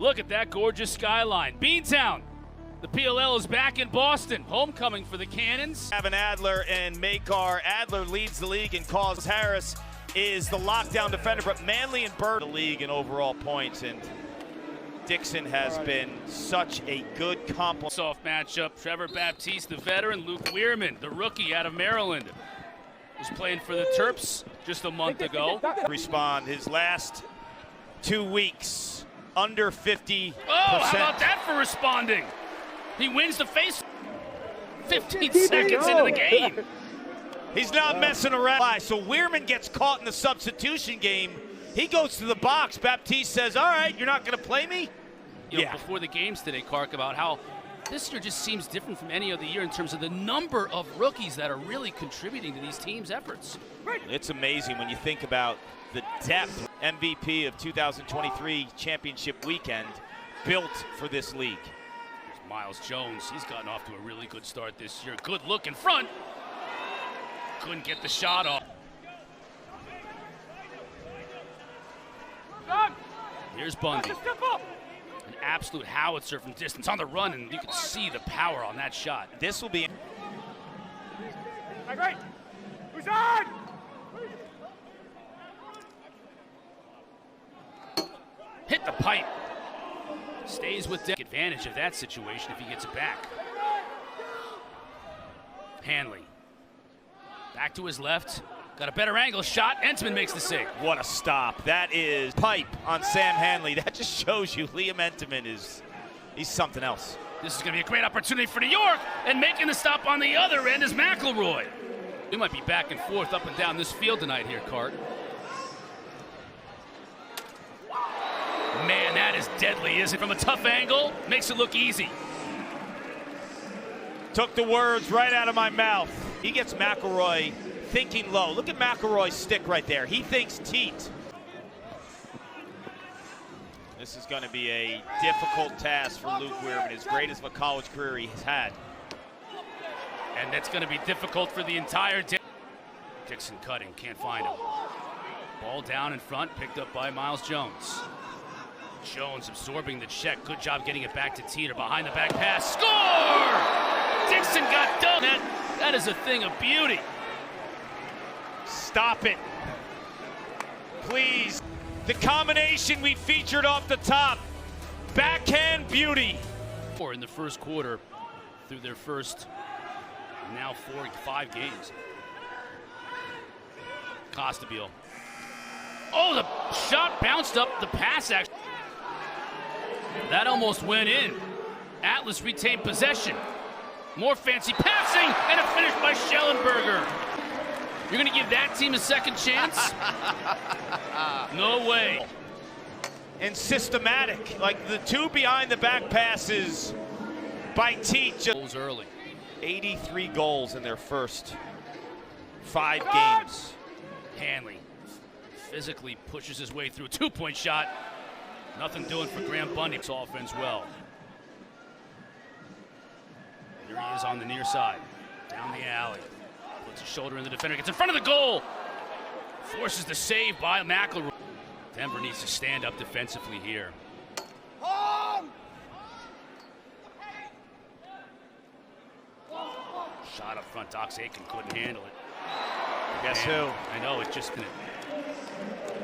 Look at that gorgeous skyline. Beantown, the PLL is back in Boston. Homecoming for the Cannons. Having Adler and Makar. Adler leads the league in calls. Harris is the lockdown defender, but Manley and Bird the league in overall points. And Dixon has been such a good complement. Soft matchup. Trevor Baptiste, the veteran. Luke Weirman, the rookie out of Maryland, was playing for the Terps just a month ago. Respond his last 2 weeks under 50%. Oh, how about that for responding? He wins the face 15 seconds into the game. He's not messing around. So Weirman gets caught in the substitution game. He goes to the box. Baptiste says, all right, you're not going to play me? You know, before the games today, Clark, about how this year just seems different from any other year in terms of the number of rookies that are really contributing to these teams' efforts. It's amazing when you think about the depth. MVP of 2023 championship weekend built for this league. There's Miles Jones. He's gotten off to a really good start this year. Good look in front. Couldn't get the shot off. Here's Bundy. An absolute howitzer from distance on the run, and you can see the power on that shot. This will be... Who's on? Hit the pipe. Stays with Take advantage of that situation if he gets it back. Hanley. Back to his left. Got a better angle shot. Entman makes the save. What a stop. That is pipe on Sam Hanley. That just shows you Liam Entman he's something else. This is going to be a great opportunity for New York, and making the stop on the other end is McElroy. We might be back and forth up and down this field tonight here, Cart. Man, that is deadly, isn't it? From a tough angle, makes it look easy. Took the words right out of my mouth. He gets McElroy thinking low. Look at McElroy's stick right there. He thinks teat. This is going to be a difficult task for Luke Weirman, as great as a college career he has had. And that's going to be difficult for the entire team. Dixon cutting, can't find him. Ball down in front, picked up by Miles Jones. Jones absorbing the check. Good job getting it back to Teeter. Behind the back pass. Score! Dixon got done. That is a thing of beauty. Stop it. Please. The combination we featured off the top. Backhand beauty. In the first quarter through their first now 5 games. Costabile. Oh, the shot bounced up. The pass actually. That almost went in. Atlas retained possession. More fancy passing and a finish by Schellenberger. You're going to give that team a second chance? No way. And systematic, like the two behind the back passes by Teach. Goals early. 83 goals in their first 5 games. Hanley physically pushes his way through a 2-point shot. Nothing doing for Graham Bundy. It's offense well. Here he is on the near side. Down the alley. Puts a shoulder in the defender. Gets in front of the goal. Forces the save by McElroy. Denver needs to stand up defensively here. Shot up front. Dox Aiken couldn't handle it. Guess who? I know, it's just...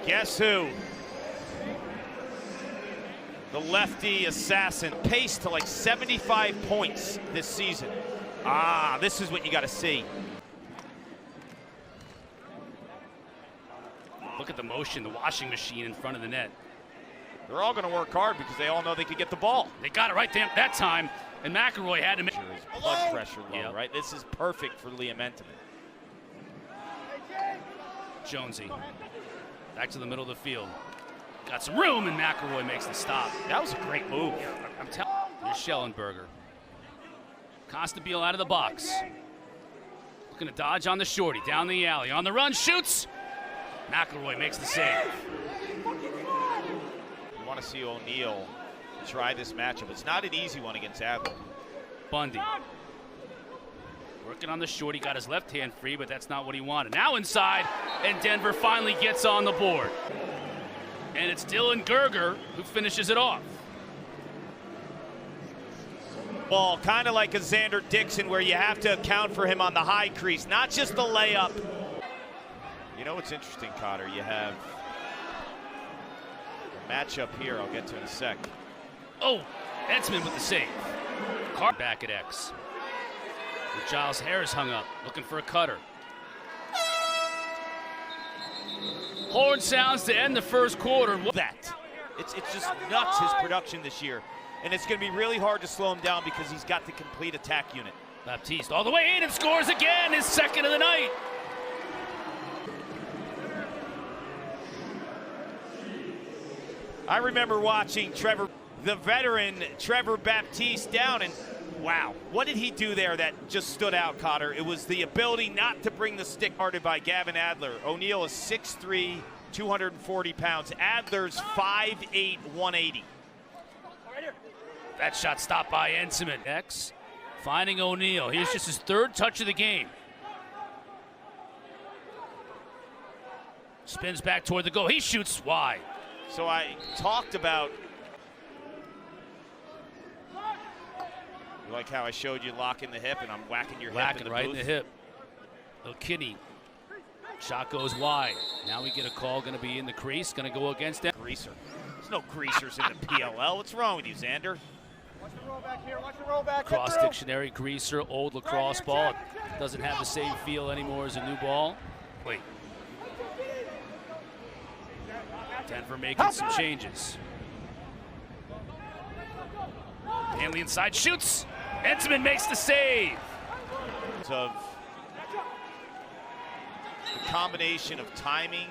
Guess who? The lefty assassin, paced to like 75 points this season. Ah, this is what you got to see. Look at the motion, the washing machine in front of the net. They're all going to work hard because they all know they could get the ball. They got it right there that time, and McElroy had to make... Blood pressure low, right? This is perfect for Liam Entman. Jonesy, back to the middle of the field. Got some room, and McElroy makes the stop. That was a great move. I'm telling you, here's Schellenberger. Costabile out of the box. Looking to dodge on the shorty, down the alley. On the run, shoots. McElroy makes the save. You want to see O'Neal try this matchup. It's not an easy one against Adler. Bundy. Working on the shorty, got his left hand free, but that's not what he wanted. Now inside, and Denver finally gets on the board. And it's Dylan Gerger who finishes it off. Ball, kind of like a Xander Dixon, where you have to account for him on the high crease, not just the layup. You know what's interesting, Cotter? You have a matchup here I'll get to in a sec. Oh, Entsman with the save. Back at X. With Giles Harris hung up, looking for a cutter. Horn sounds to end the first quarter. It's just nuts, his production this year. And it's going to be really hard to slow him down because he's got the complete attack unit. Baptiste all the way in and scores again, his second of the night. I remember watching the veteran Trevor Baptiste down, and wow, what did he do there that just stood out, Cotter? It was the ability not to bring the stick guarded by Gavin Adler. O'Neal is 6'3", 240 pounds. Adler's 5'8", 180. That shot stopped by Enseman. X finding O'Neal. Here's just his third touch of the game. Spins back toward the goal. He shoots wide. So I talked about, you like how I showed you locking the hip and I'm whacking your hip in the right booth? in the hip. Little Kinney. Shot goes wide. Now we get a call, going to be in the crease, going to go against that. Greaser. There's no greasers in the PLL. What's wrong with you, Xander? Watch the roll back here. Watch the roll back. Cross dictionary, greaser, old lacrosse ball. It doesn't have the same feel anymore as a new ball. Wait. Denver making some changes. Hanley inside shoots. Entsman makes the save. Of the combination of timing.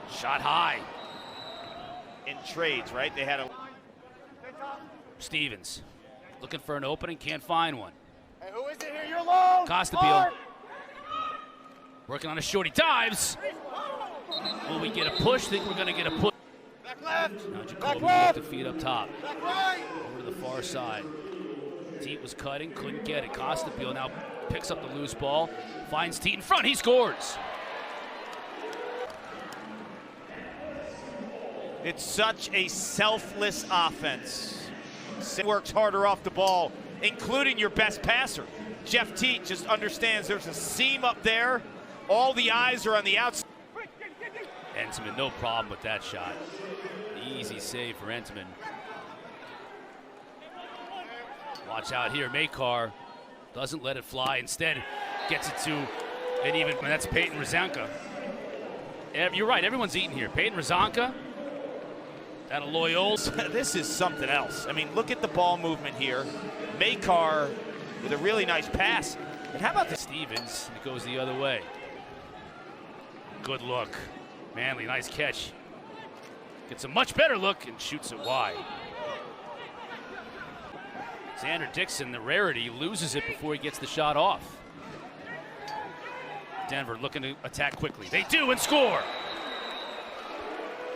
Shot high. In trades, right? They had a... Stevens looking for an opening, can't find one. Hey, who is it here? You're alone. Costabile working on a short. He dives. Will we get a push? Think we're going to get a push. Back left. Now Jacoby Back with left. the feet up top. Back right. Over to the far side. Teat was cutting, couldn't get it. Costabile now picks up the loose ball, finds Teat in front. He scores. It's such a selfless offense. Works harder off the ball, including your best passer. Jeff Teat just understands there's a seam up there. All the eyes are on the outside. Entsman, no problem with that shot. Easy save for Entsman. Watch out here, Makar doesn't let it fly. Instead, gets it to, and even, that's Peyton Razanka. You're right, everyone's eating here. Peyton Razanka. That a Loyola. This is something else. I mean, look at the ball movement here. Makar with a really nice pass. And how about the Stevens? It goes the other way. Good look. Manley, nice catch. Gets a much better look and shoots it wide. Xander Dixon, the rarity, loses it before he gets the shot off. Denver looking to attack quickly. They do and score.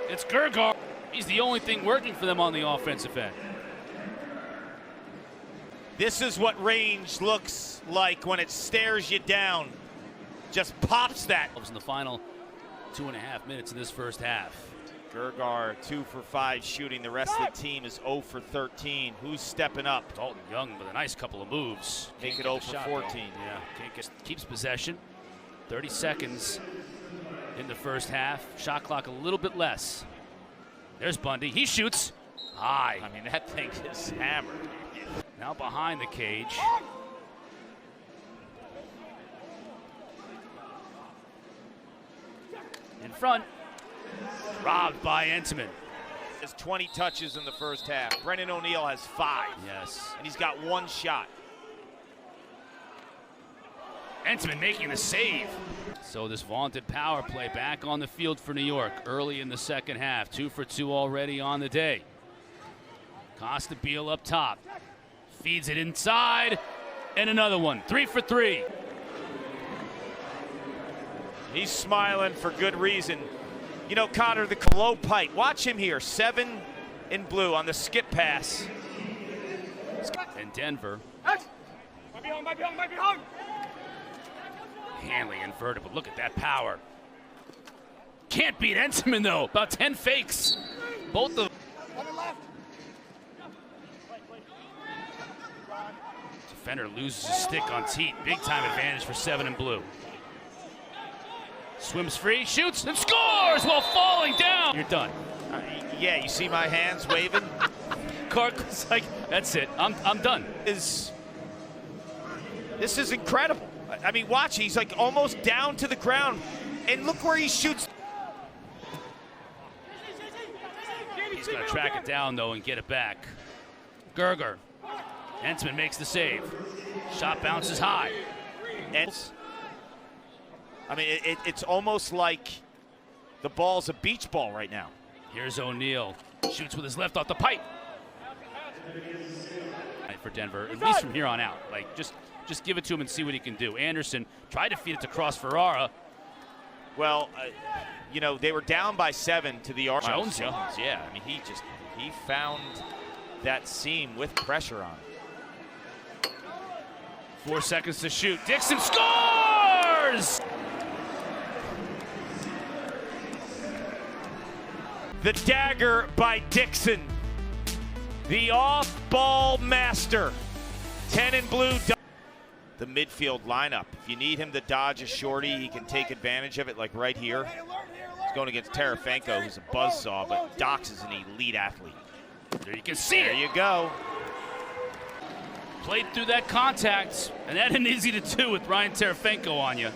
It's Gergar. He's the only thing working for them on the offensive end. This is what range looks like when it stares you down. Just pops that. In the final 2.5 minutes in this first half. Gergar 2 for 5 shooting. The rest of the team is 0 for 13. Who's stepping up? Dalton Young with a nice couple of moves. Make it 0 for 14. Yeah, keeps possession. 30 seconds in the first half. Shot clock a little bit less. There's Bundy. He shoots high. I mean, that thing is hammered. Now behind the cage. In front. Robbed by Entsman. Has 20 touches in the first half. Brendan O'Neal has 5. Yes. And he's got 1 shot. Entsman making the save. So this vaunted power play back on the field for New York early in the second half. 2 for 2 already on the day. Costabile up top. Feeds it inside. And another one. 3 for 3. He's smiling for good reason. You know, Cotter, the low pipe. Watch him here. 7 in blue on the skip pass. And Denver. Might be hung. Hanley inverted, but look at that power. Can't beat Entsman, though. About 10 fakes. Both of them. Defender loses his stick on Teat. Big time advantage for 7 and blue. Swims free, shoots, and scores while falling down. You're done. Yeah, you see my hands waving? Clark's like, that's it. I'm done. This is incredible. I mean, watch, he's like almost down to the ground, and look where he shoots. He's going to track it down, though, and get it back. Gerger. Hensman makes the save. Shot bounces high. And I mean, it's almost like the ball's a beach ball right now. Here's O'Neal. Shoots with his left off the pipe. For Denver, at least from here on out. Like, just give it to him and see what he can do. Anderson tried to feed it to Cross Ferrara. Well, you know, they were down by 7 to the arc. Jones, yeah. I mean, he found that seam with pressure on it. 4 seconds to shoot. Dixon scores! The dagger by Dixon. The off-ball master. 10 and blue. The midfield lineup. If you need him to dodge a shorty, he can take advantage of it, like right here. He's going against Tarafenko, who's a buzzsaw, but Dox is an elite athlete. There you can see it. There you go. Played through that contact, and that isn't easy to do with Ryan Tarafenko on you.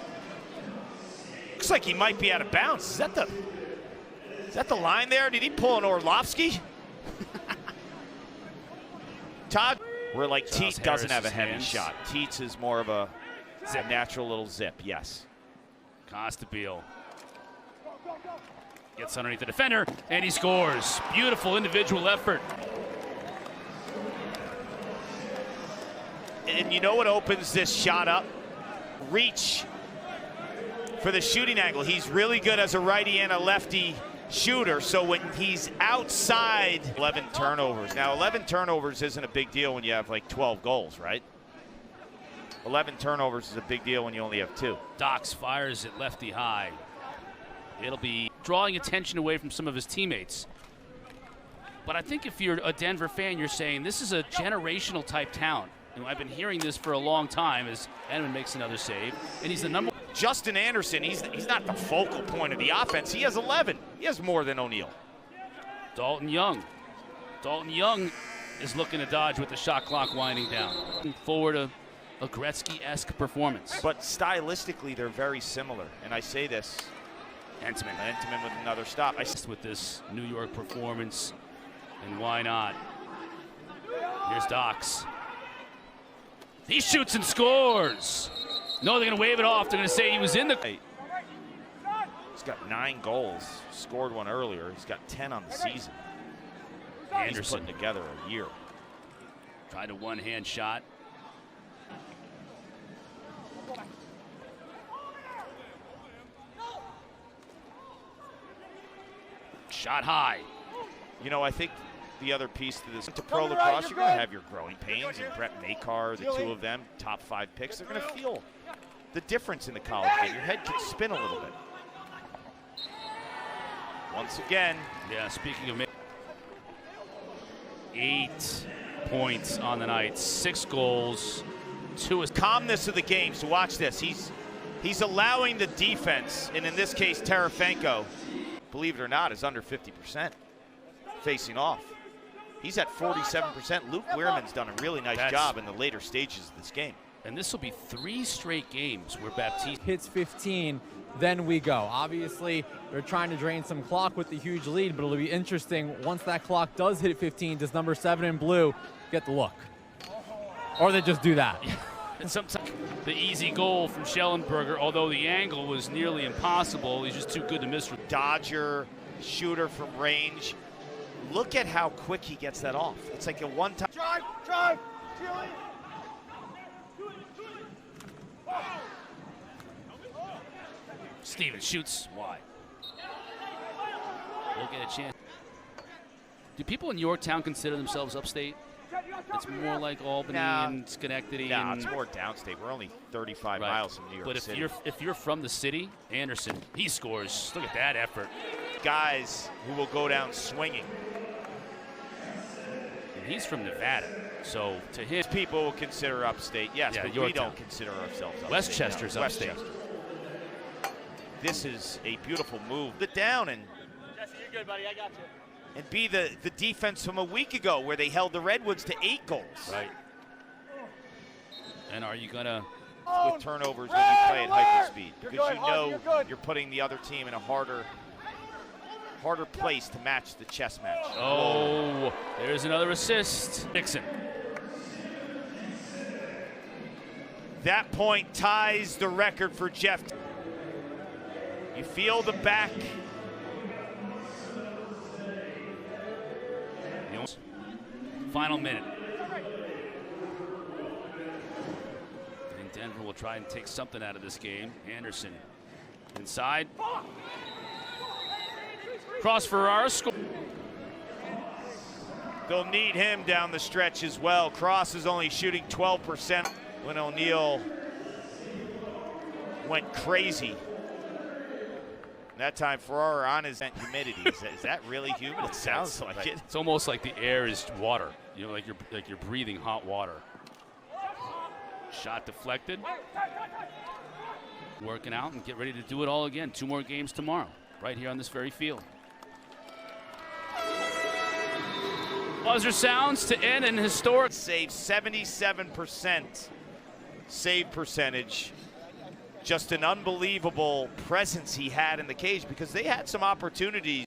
Looks like he might be out of bounds. Is that the line there? Did he pull an Orlovsky? Todd, where like Teat doesn't have a heavy shot. Teats is more of a natural little zip, yes. Costabile gets underneath the defender, and he scores. Beautiful individual effort. And you know what opens this shot up? Reach for the shooting angle. He's really good as a righty and a lefty shooter, so when he's outside, 11 turnovers. Now, 11 turnovers isn't a big deal when you have like 12 goals, right? 11 turnovers is a big deal when you only have 2. Dox fires it lefty high. It'll be drawing attention away from some of his teammates. But I think if you're a Denver fan, you're saying this is a generational type talent. And I've been hearing this for a long time as Edmund makes another save, and he's the number. Justin Anderson, he's not the focal point of the offense. He has 11. He has more than O'Neal. Dalton Young. Dalton Young is looking to dodge with the shot clock winding down. Looking forward to a Gretzky-esque performance. But stylistically, they're very similar. And I say this. Hensman with another stop. With this New York performance, and why not? Here's Dox. He shoots and scores. No, they're going to wave it off. They're going to say he was in the. He's got 9 goals. Scored one earlier. He's got 10 on the season. Anderson He's putting together a year. Tried a one-hand shot. Shot high. You know, I think the other piece to this, to pro lacrosse, you're going to have your growing pains, and Brett Makar, the 2 of them, top 5 picks, they're going to feel the difference in the college game. Your head can spin a little bit. Once again. Yeah, speaking of 8 points on the night, 6 goals, 2 assists. Calmness of the game, so watch this. He's allowing the defense, and in this case, Tarafenko, believe it or not, is under 50% facing off. He's at 47%. Luke Weirman's done a really nice job in the later stages of this game. And this will be 3 straight games where Baptiste hits 15, then we go. Obviously, they're trying to drain some clock with the huge lead, but it'll be interesting once that clock does hit 15, does number 7 in blue get the look? Or they just do that? And sometimes the easy goal from Schellenberger, although the angle was nearly impossible, he's just too good to miss. Dodger, shooter from range. Look at how quick he gets that off. It's like a one-time. Drive! Stevens shoots wide. We'll get a chance. Do people in Yorktown consider themselves upstate? It's more like Albany and Schenectady. No, it's more downstate. We're only 35 miles from New York City. But if you're from the city, Anderson, he scores. Look at that effort. Guys who will go down swinging. He's from Nevada, so to him, People will consider upstate, yes, Yeah, but we Yorktown. don't consider ourselves upstate. Westchester's no. upstate. Westchester. This is a beautiful move. Put it down and Jesse, you're good, buddy. I got you. and be the defense from a week ago where they held the Redwoods to 8 goals. right. And are you gonna? With turnovers when you play at hyperspeed, You're because good, you Hodge, know you're good. you're putting the other team in a harder place to match the chess match. Oh, there's another assist. Dixon. That point ties the record for Jeff. You feel the back. Final minute. I think Denver will try and take something out of this game. Anderson inside. Cross Ferrara score. They'll need him down the stretch as well. Cross is only shooting 12% when O'Neal went crazy. That time Ferrara on his humidity. Is that really humid? It sounds like it. It's almost like the air is water. You know, like you're breathing hot water. Shot deflected. Working out and get ready to do it all again. 2 more games tomorrow, right here on this very field. Buzzer sounds to end an historic. Save 77% save percentage. Just an unbelievable presence he had in the cage because they had some opportunities.